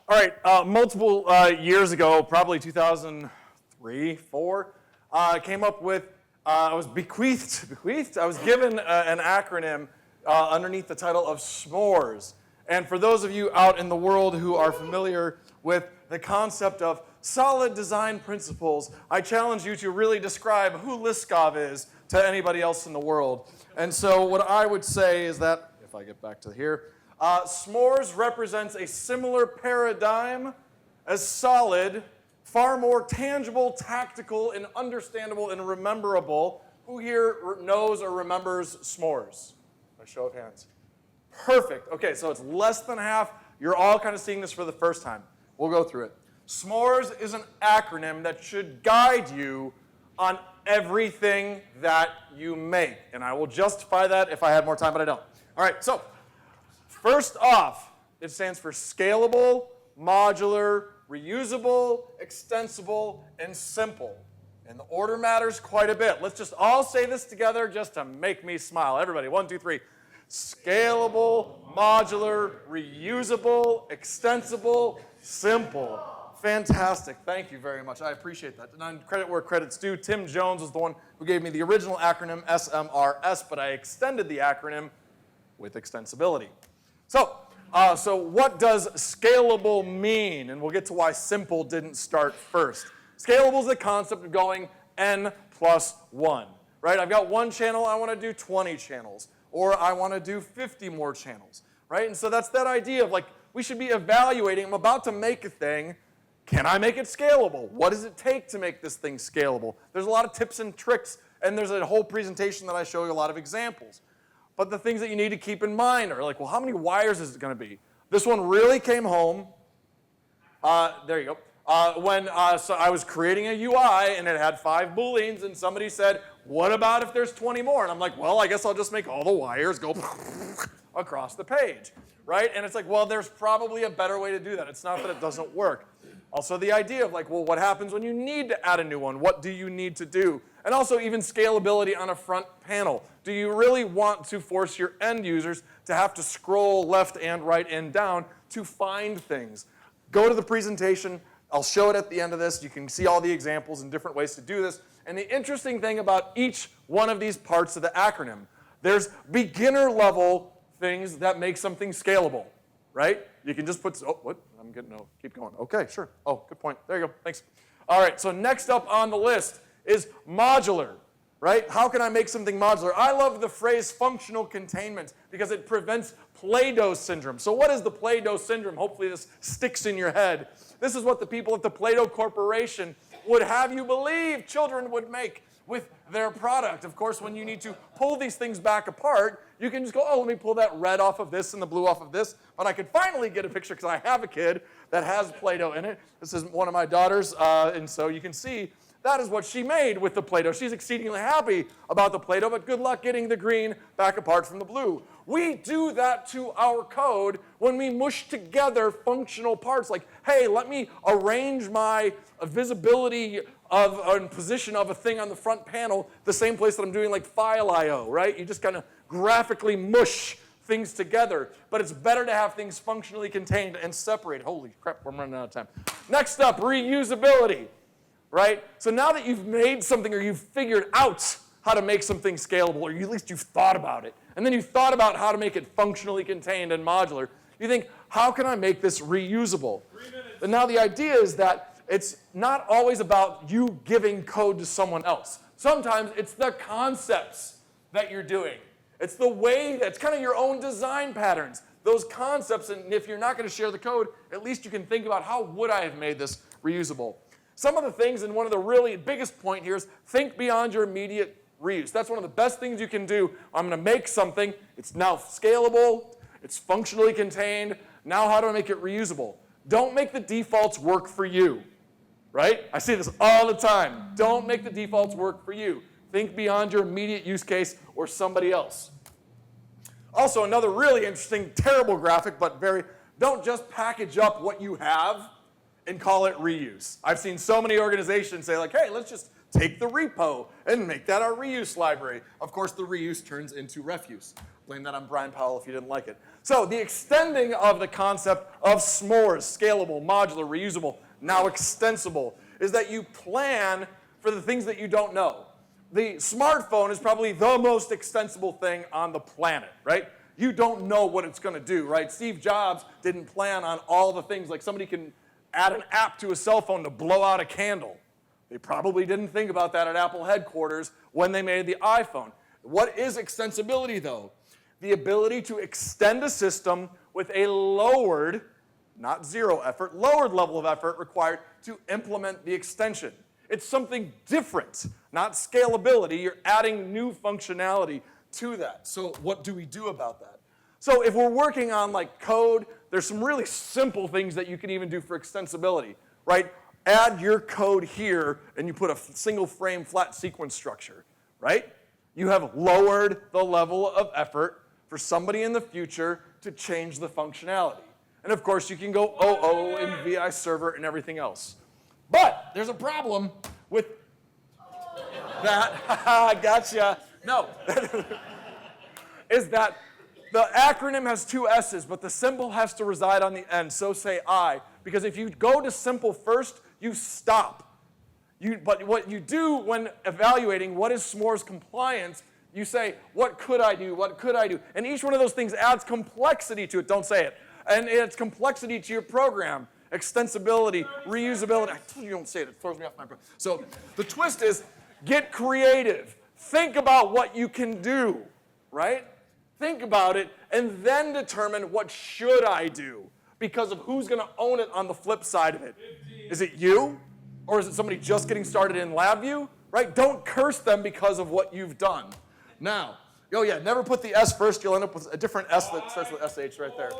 All right, multiple years ago, probably 2003, 4, I came up with, I was bequeathed, I was given an acronym underneath the title of SMORES. And for those of you out in the world who are familiar with the concept of solid design principles, I challenge you to really describe who Liskov is to anybody else in the world. And so what I would say is that, if I get back to here, SMORES represents a similar paradigm as solid, far more tangible, tactical, and understandable and rememberable. Who here knows or remembers SMORES? By show of hands. Perfect. Okay, so it's less than half. You're all kind of seeing this for the first time. We'll go through it. SMORES is an acronym that should guide you on everything that you make. And I will justify that if I had more time, but I don't. All right, so first off, it stands for scalable, modular, reusable, extensible, and simple. And the order matters quite a bit. Let's just all say this together just to make me smile. Everybody, 1, 2, 3. Scalable, modular, reusable, extensible, simple. Fantastic. Thank you very much. I appreciate that. And on credit where credit's due, Tim Jones was the one who gave me the original acronym SMRS, but I extended the acronym with extensibility. So what does scalable mean? And we'll get to why simple didn't start first. Scalable is the concept of going n plus 1, right? I've got one channel, I want to do 20 channels, or I want to do 50 more channels, right? And so that's that idea of like, we should be evaluating, I'm about to make a thing, can I make it scalable? What does it take to make this thing scalable? There's a lot of tips and tricks, and there's a whole presentation that I show you a lot of examples. But the things that you need to keep in mind are like, well, how many wires is it going to be? This one really came home. There you go. So I was creating a UI, and it had 5 booleans, and somebody said, what about if there's 20 more? And I'm like, well, I guess I'll just make all the wires go across the page, right? And it's like, well, there's probably a better way to do that. It's not that it doesn't work. Also the idea of like, well, what happens when you need to add a new one? What do you need to do? And also even scalability on a front panel. Do you really want to force your end users to have to scroll left and right and down to find things? Go to the presentation. I'll show it at the end of this. You can see all the examples and different ways to do this. And the interesting thing about each one of these parts of the acronym, there's beginner level things that make something scalable, right? You can just put, oh, what? I'm getting, no, keep going. Okay, sure. Oh, good point. There you go, thanks. All right, so next up on the list is modular, right? How can I make something modular? I love the phrase functional containment because it prevents Play-Doh syndrome. So what is the Play-Doh syndrome? Hopefully this sticks in your head. This is what the people at the Play-Doh Corporation would have you believe children would make with their product. Of course, when you need to pull these things back apart, you can just go, oh, let me pull that red off of this and the blue off of this. But I could finally get a picture because I have a kid that has Play-Doh in it. This is one of my daughters, and so you can see that is what she made with the Play-Doh. She's exceedingly happy about the Play-Doh, but good luck getting the green back apart from the blue. We do that to our code when we mush together functional parts like, hey, let me arrange my visibility of and position of a thing on the front panel the same place that I'm doing like file I/O, right? You just kind of graphically mush things together, but it's better to have things functionally contained and separated. Holy crap, I'm running out of time. Next up, reusability, right? So now that you've made something or you've figured out how to make something scalable, or at least you've thought about it, and then you've thought about how to make it functionally contained and modular, you think, how can I make this reusable? 3 minutes. And now the idea is that it's not always about you giving code to someone else. Sometimes it's the concepts that you're doing. It's the way that's kind of your own design patterns. Those concepts, and if you're not going to share the code, at least you can think about how would I have made this reusable. Some of the things, and one of the really biggest point here is think beyond your immediate reuse. That's one of the best things you can do. I'm going to make something. It's now scalable. It's functionally contained. Now how do I make it reusable? Don't make the defaults work for you, right? I see this all the time. Don't make the defaults work for you. Think beyond your immediate use case or somebody else. Also, another really interesting, terrible graphic, but don't just package up what you have and call it reuse. I've seen so many organizations say like, hey, let's just take the repo and make that our reuse library. Of course, the reuse turns into refuse. Blame that on Brian Powell if you didn't like it. So the extending of the concept of SMORES, scalable, modular, reusable, now extensible, is that you plan for the things that you don't know. The smartphone is probably the most extensible thing on the planet, right? You don't know what it's going to do, right? Steve Jobs didn't plan on all the things, like somebody can add an app to a cell phone to blow out a candle. They probably didn't think about that at Apple headquarters when they made the iPhone. What is extensibility, though? The ability to extend a system with a lowered, not zero effort, lowered level of effort required to implement the extension. It's something different, not scalability. You're adding new functionality to that. So what do we do about that? So if we're working on like code, there's some really simple things that you can even do for extensibility, right? Add your code here and you put a single frame flat sequence structure, right? You have lowered the level of effort for somebody in the future to change the functionality. And of course, you can go OO and VI server and everything else. But there's a problem with that. I gotcha. No. Is that the acronym has two S's, but the symbol has to reside on the end. So say I. Because if you go to simple first, you stop. But what you do when evaluating what is SMORES compliance, you say, what could I do? What could I do? And each one of those things adds complexity to it. Don't say it. And it's complexity to your program. Extensibility, reusability. I told you don't say it. It throws me off my program. So the twist is get creative. Think about what you can do, right? Think about it and then determine what should I do because of who's going to own it on the flip side of it. Is it you? Or is it somebody just getting started in LabVIEW? Right? Don't curse them because of what you've done. Now, oh yeah, never put the S first. You'll end up with a different S that starts with SH right there.